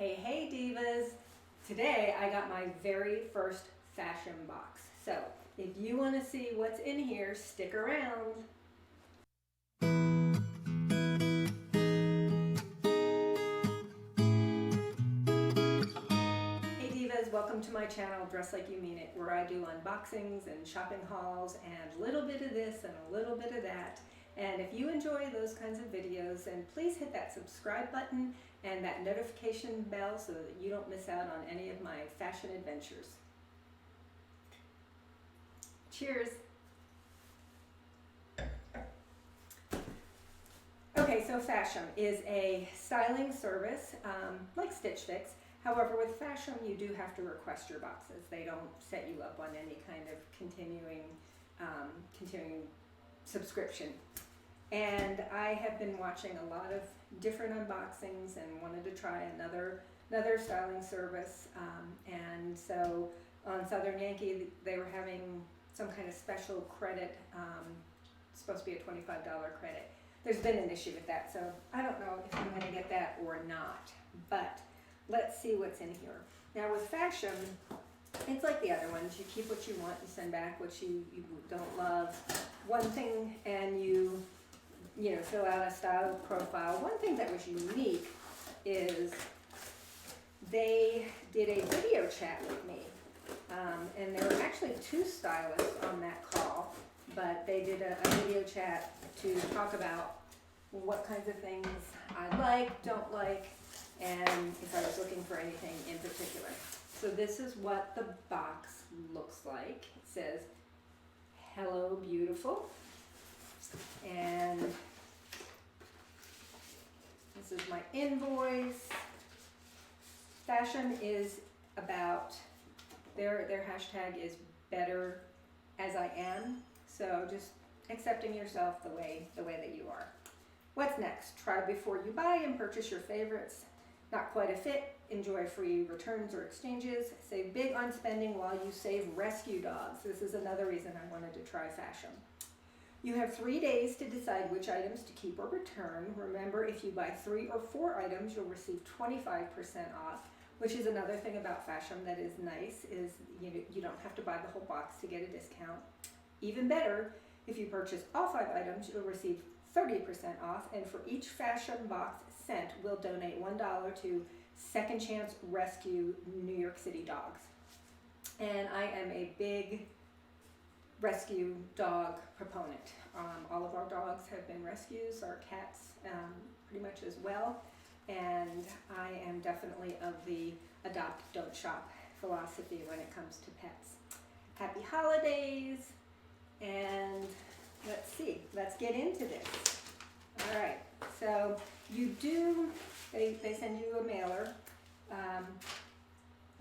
Hey divas! Today I got my very first Fashom box. So if you want to see what's in here, stick around. Hey divas, welcome to my channel Dress Like You Mean It, where I do unboxings and shopping hauls and a little bit of this and a little bit of that. And if you enjoy those kinds of videos, then please hit that subscribe button and that notification bell so that you don't miss out on any of my fashion adventures. Cheers! Okay, so Fashom is a styling service like Stitch Fix. However, with Fashom, you do have to request your boxes. They don't set you up on any kind of continuing subscription. And I have been watching a lot of different unboxings and wanted to try another styling service. And so on Southern Yankee, they were having some kind of special credit, supposed to be a $25 credit. There's been an issue with that, so I don't know if I'm going to get that or not. But let's see what's in here. Now with Fashom, it's like the other ones. You keep what you want, you send back what you don't love. One thing, and you fill out a style profile. One thing that was unique is they did a video chat with me. And there were actually two stylists on that call, but they did a video chat to talk about what kinds of things I like, don't like, and if I was looking for anything in particular. So this is what the box looks like. It says, "Hello, beautiful." And this is my invoice. Fashom is about, their hashtag is better as I am. So just accepting yourself the way that you are. What's next? Try before you buy and purchase your favorites. Not quite a fit? Enjoy free returns or exchanges. Save big on spending while you save rescue dogs. This is another reason I wanted to try Fashom. You have 3 days to decide which items to keep or return. Remember, if you buy 3 or 4 items, you'll receive 25% off, which is another thing about Fashom that is nice, is you don't have to buy the whole box to get a discount. Even better, if you purchase all 5 items, you'll receive 30% off, and for each Fashom box sent, we'll donate $1 to Second Chance Rescue New York City Dogs. And I am a big rescue dog proponent. All of our dogs have been rescues, our cats pretty much as well, and I am definitely of the adopt, don't shop philosophy when it comes to pets. Happy holidays, and let's see, let's get into this. All right, so they send you a mailer. I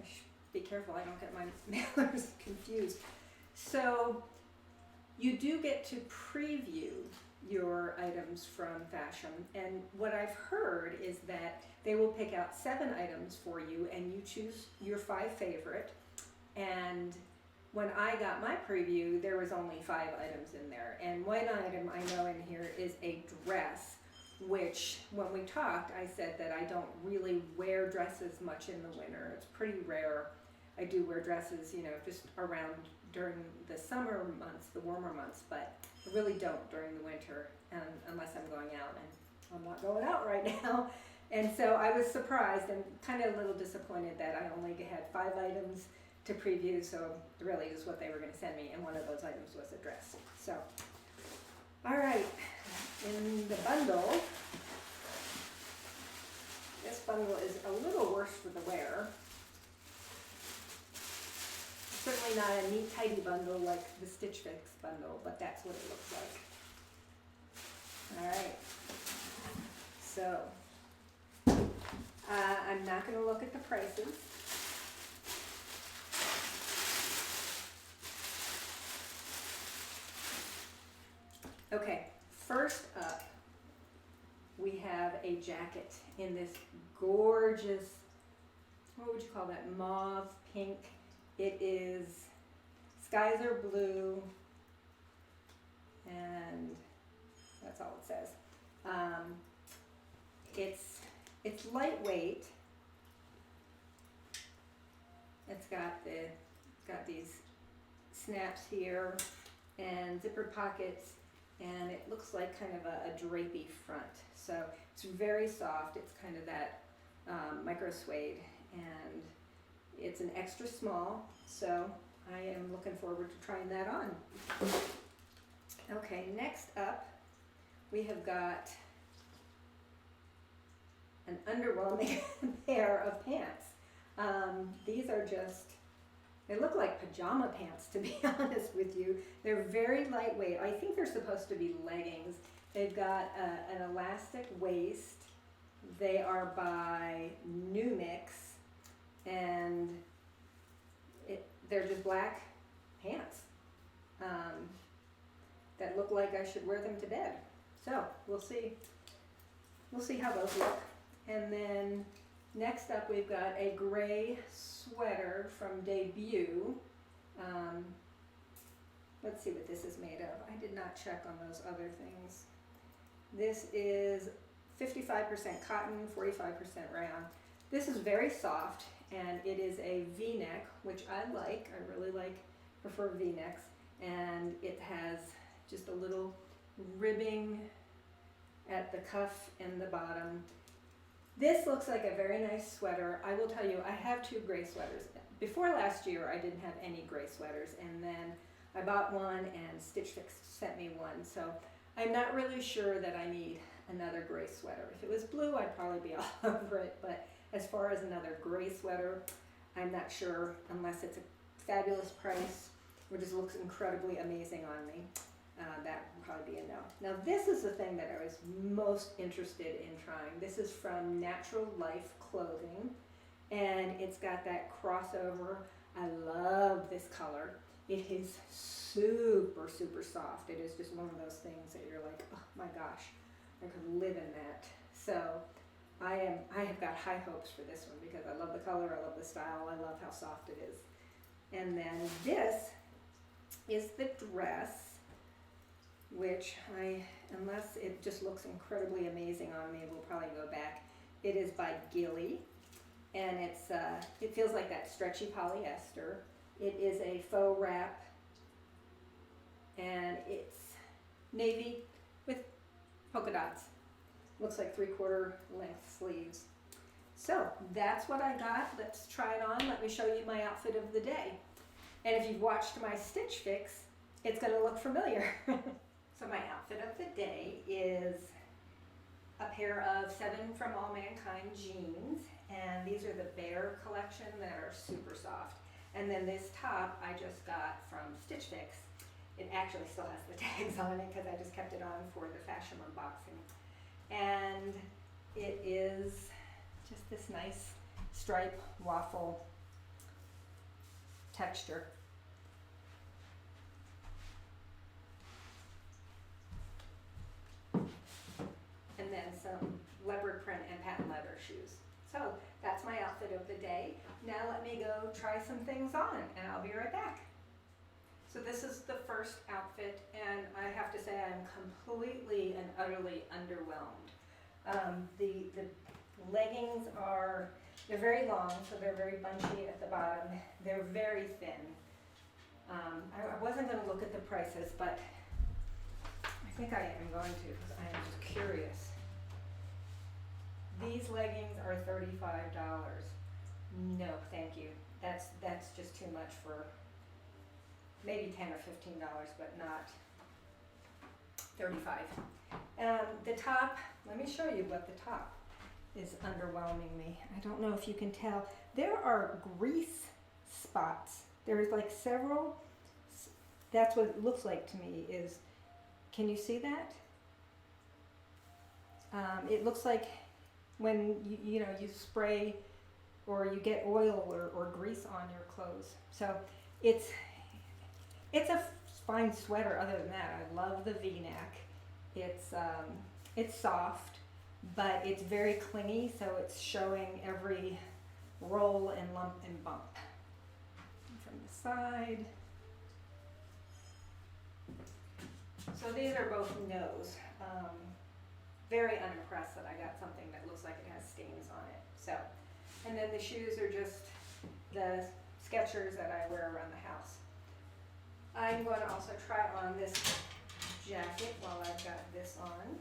should be careful I don't get my mailers confused. So you do get to preview your items from Fashom, and what I've heard is that they will pick out 7 items for you and you choose your 5 favorite. And when I got my preview, there was only 5 items in there, and one item I know in here is a dress, which when we talked I said that I don't really wear dresses much in the winter. It's pretty rare I do wear dresses, just around during the summer months, the warmer months, but I really don't during the winter, unless I'm going out, and I'm not going out right now. And so I was surprised and kind of a little disappointed that I only had 5 items to preview, so really is what they were going to send me, and one of those items was a dress. So, all right, in the bundle, this bundle is a little worse for the wear. Certainly not a neat, tidy bundle like the Stitch Fix bundle, but that's what it looks like. All right, so I'm not going to look at the prices. Okay, first up, we have a jacket in this gorgeous, what would you call that, mauve pink. It is, skies are blue, and that's all it says. It's lightweight, got these snaps here and zipper pockets, and it looks like kind of a drapey front. So it's very soft. It's kind of that micro suede, and it's an extra small, so I am looking forward to trying that on. Okay, next up we have got an underwhelming pair of pants. These are just, they look like pajama pants, to be honest with you. They're very lightweight. I think they're supposed to be leggings. They've got an elastic waist. They are by New Mix, and they're just black pants that look like I should wear them to bed. So we'll see. We'll see how those look. And then next up we've got a gray sweater from Debut. Let's see what this is made of. I did not check on those other things. This is 55% cotton, 45% rayon. This is very soft, and it is a V-neck, which I like. I really prefer V-necks. And it has just a little ribbing at the cuff and the bottom. This looks like a very nice sweater. I will tell you, I have two gray sweaters. Before last year, I didn't have any gray sweaters, and then I bought one and Stitch Fix sent me one. So I'm not really sure that I need another gray sweater. If it was blue, I'd probably be all over it, but as far as another gray sweater, I'm not sure, unless it's a fabulous price or just looks incredibly amazing on me. That would probably be a no. Now this is the thing that I was most interested in trying. This is from Natural Life Clothing, and it's got that crossover. I love this color. It is super, super soft. It is just one of those things that you're like, oh my gosh, I could live in that. So I have got high hopes for this one because I love the color, I love the style, I love how soft it is. And then this is the dress, which unless it just looks incredibly amazing on me, we'll probably go back. It is by Gilly, and it feels like that stretchy polyester. It is a faux wrap, and it's navy with polka dots. Looks like 3/4 length sleeves. So that's what I got. Let's try it on. Let me show you my outfit of the day. And if you've watched my Stitch Fix, it's going to look familiar. So my outfit of the day is a pair of 7 From All Mankind jeans, and these are the Bear collection that are super soft. And then this top I just got from Stitch Fix. It actually still has the tags on it because I just kept it on for the Fashom unboxing. And it is just this nice stripe waffle texture. And then some leopard print and patent leather shoes. So that's my outfit of the day. Now let me go try some things on, and I'll be right back. So this is the first outfit, and I have to say I'm completely and utterly underwhelmed. The leggings they're very long, so they're very bunchy at the bottom. They're very thin. I wasn't going to look at the prices, but I think I am going to because I am just curious. These leggings are $35. No, thank you. That's just too much for maybe $10 or $15, but not $35. The top, let me show you what the top is underwhelming me. I don't know if you can tell. There are grease spots. There's like several. That's what it looks like to me is, can you see that? It looks like when you spray or you get oil or grease on your clothes. So it's a fine sweater other than that. I love the V-neck. It's soft, but it's very clingy, so it's showing every roll and lump and bump. From the side. So these are both no's. Very unimpressed that I got something that looks like it has stains on it. So, and then the shoes are just the Skechers that I wear around the house. I'm going to also try on this jacket while I've got this on.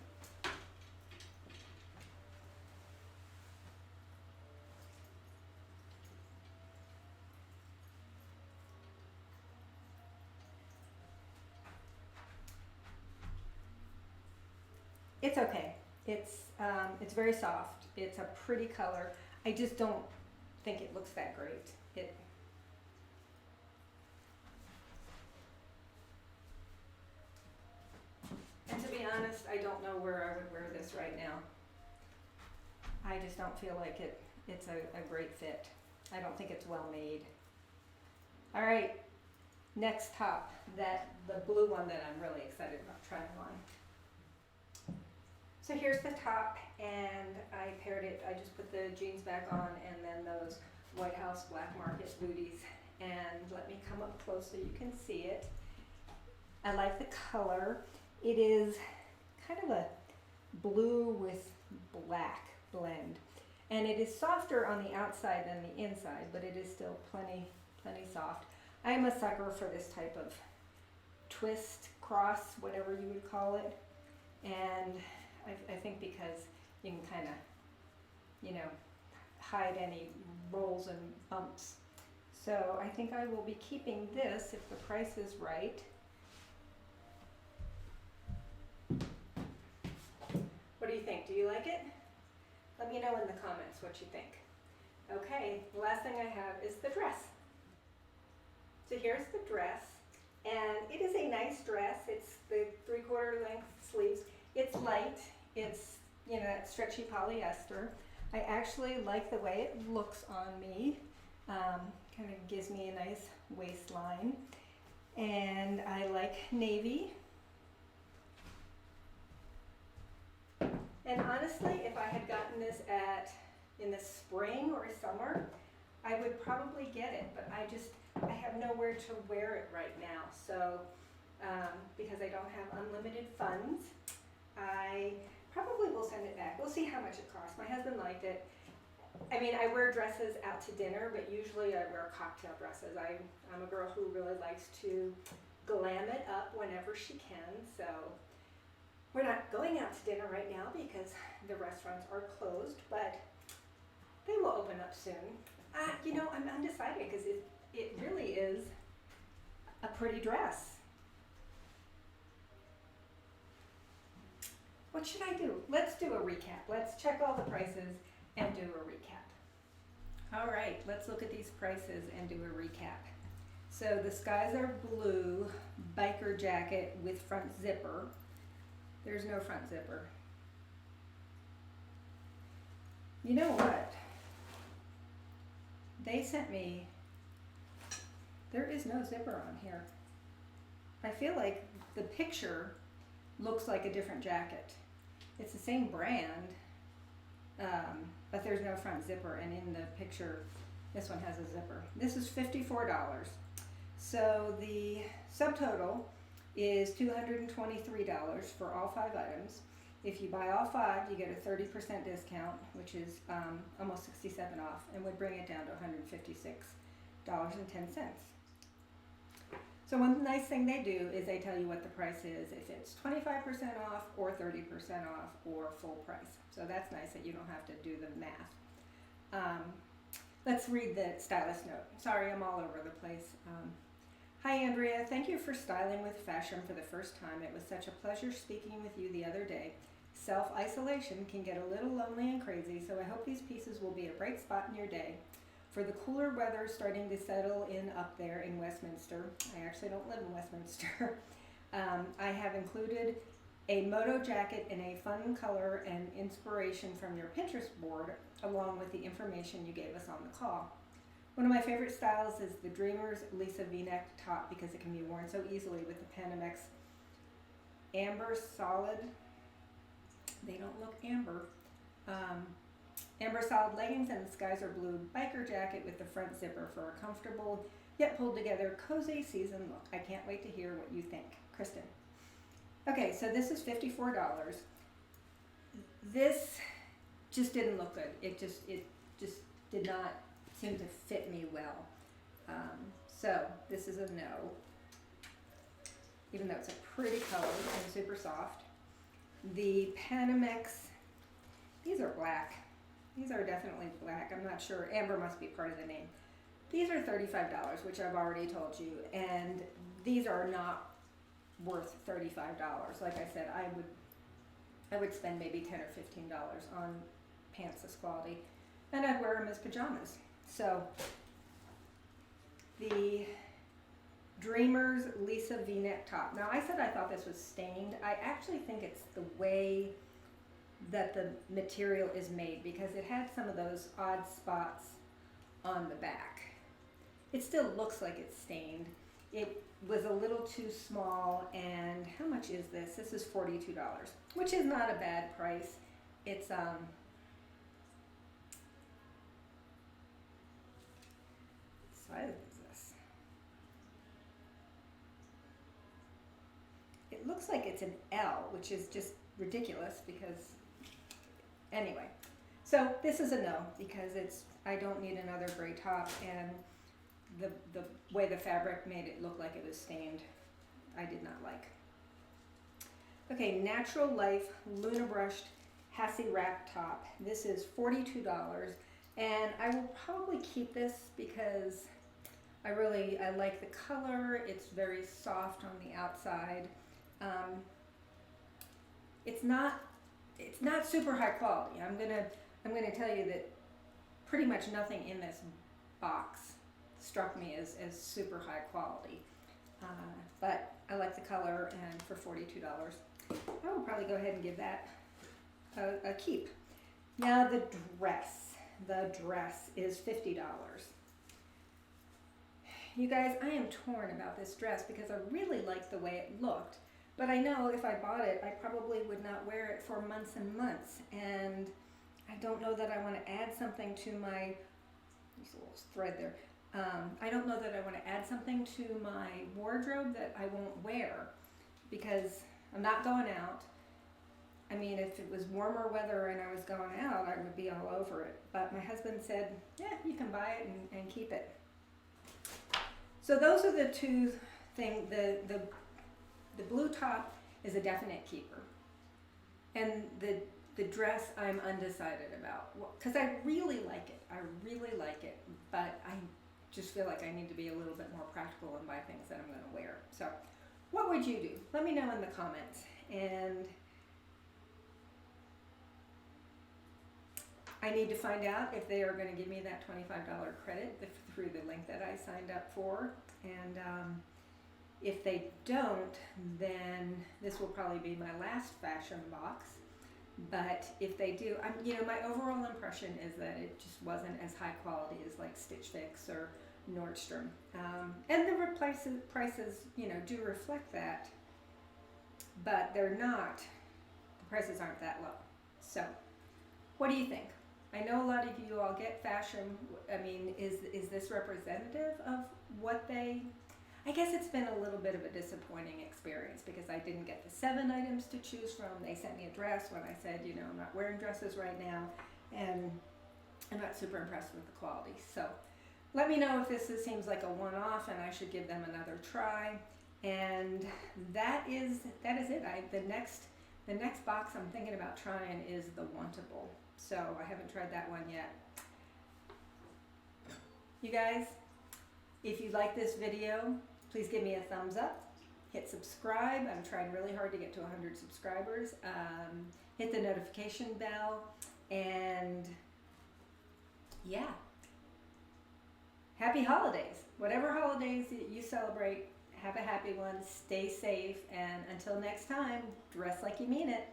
It's okay. It's very soft. It's a pretty color. I just don't think it looks that great. And to be honest, I don't know where I would wear this right now. I just don't feel like it's a great fit. I don't think it's well made. All right, next top, the blue one that I'm really excited about trying on. So here's the top, and I paired it, I just put the jeans back on and then those White House Black Market booties. And let me come up close so you can see it. I like the color. It is kind of a blue with black blend. And it is softer on the outside than the inside, but it is still plenty soft. I am a sucker for this type of twist, cross, whatever you would call it. And I think because you can kind of, hide any rolls and bumps. So I think I will be keeping this if the price is right. What do you think? Do you like it? Let me know in the comments what you think. Okay, the last thing I have is the dress. So here's the dress, and it is a nice dress. It's the 3/4 length sleeves. It's light. It's, that stretchy polyester. I actually like the way it looks on me. Kind of gives me a nice waistline. And I like navy. And honestly, if I had gotten this in the spring or summer, I would probably get it, but I have nowhere to wear it right now. So, because I don't have unlimited funds, I probably will send it back. We'll see how much it costs. My husband liked it. I mean, I wear dresses out to dinner, but usually I wear cocktail dresses. I'm a girl who really likes to glam it up whenever she can, so we're not going out to dinner right now because the restaurants are closed, but they will open up soon. I'm undecided because it really is a pretty dress. What should I do? Let's do a recap. Let's check all the prices and do a recap. All right, let's look at these prices and do a recap. So the Skies Are Blue biker jacket with front zipper. There's no front zipper. You know what? They sent me, there is no zipper on here. I feel like the picture looks like a different jacket. It's the same brand, but there's no front zipper, and in the picture, this one has a zipper. This is $54. So the subtotal is $223 for all 5 items. If you buy all 5, you get a 30% discount, which is almost $67 off, and would bring it down to $156.10. So one nice thing they do is they tell you what the price is, if it's 25% off or 30% off or full price. So that's nice that you don't have to do the math. Let's read the stylist note. Sorry, I'm all over the place. Hi Andrea, thank you for styling with Fashom for the first time. It was such a pleasure speaking with you the other day. Self-isolation can get a little lonely and crazy, so I hope these pieces will be a bright spot in your day. For the cooler weather starting to settle in up there in Westminster, I actually don't live in Westminster, I have included a moto jacket in a fun color and inspiration from your Pinterest board, along with the information you gave us on the call. One of my favorite styles is the Dreamer's Lisa V-neck top because it can be worn so easily with the Panamex Amber Solid. They don't look amber. Amber Solid leggings and the Skies Are Blue biker jacket with the front zipper for a comfortable yet pulled together cozy season look. I can't wait to hear what you think. Kristen. Okay, so this is $54. This just didn't look good. It just did not seem to fit me well. So this is a no, even though it's a pretty color and super soft. The Panamex, these are black. These are definitely black. I'm not sure. Amber must be part of the name. These are $35, which I've already told you, and these are not worth $35. Like I said, I would spend maybe $10 or $15 on pants this quality, and I'd wear them as pajamas. So the Dreamers Lisa V-neck top. Now I said I thought this was stained. I actually think it's the way that the material is made, because it had some of those odd spots on the back. It still looks like it's stained. It was a little too small, and how much is this? This is $42, which is not a bad price. It's size is this? It looks like it's an L, which is just ridiculous because anyway. So this is a no, because I don't need another gray top, and the way the fabric made it look like it was stained, I did not like. Okay, Natural Life Luna Brushed Hassie Wrap Top. This is $42, and I will probably keep this because I like the color. It's very soft on the outside. It's not super high quality. I'm gonna tell you that pretty much nothing in this box struck me as super high quality, but I like the color, and for $42, I will probably go ahead and give that a keep. Now the dress is $50. You guys, I am torn about this dress because I really liked the way it looked, but I know if I bought it, I probably would not wear it for months and months, and I don't know that I want to add something to my, there's a little thread there. I don't know that I want to add something to my wardrobe that I won't wear, because I'm not going out. I mean, if it was warmer weather and I was going out, I would be all over it. But my husband said, yeah, you can buy it and keep it. So those are the two things. The blue top is a definite keeper. And the dress I'm undecided about, because I really like it. I really like it, but I just feel like I need to be a little bit more practical and buy things that I'm going to wear. So what would you do? Let me know in the comments. And I need to find out if they are going to give me that $25 credit through the link that I signed up for. And if they don't, then this will probably be my last Fashom box. But if they do, my overall impression is that it just wasn't as high quality as like Stitch Fix or Nordstrom. And the prices, do reflect that, but they're not, the prices aren't that low. So what do you think? I know a lot of you all get Fashom. I mean, is this representative of what they, I guess it's been a little bit of a disappointing experience because I didn't get the 7 items to choose from. They sent me a dress when I said, I'm not wearing dresses right now, and I'm not super impressed with the quality. So let me know if this seems like a one-off and I should give them another try. And that is it. The next box I'm thinking about trying is the Wantable. So I haven't tried that one yet. You guys, if you like this video, please give me a thumbs up. Hit subscribe. I'm trying really hard to get to 100 subscribers. Hit the notification bell. And yeah. Happy holidays. Whatever holidays you celebrate, have a happy one. Stay safe. And until next time, dress like you mean it.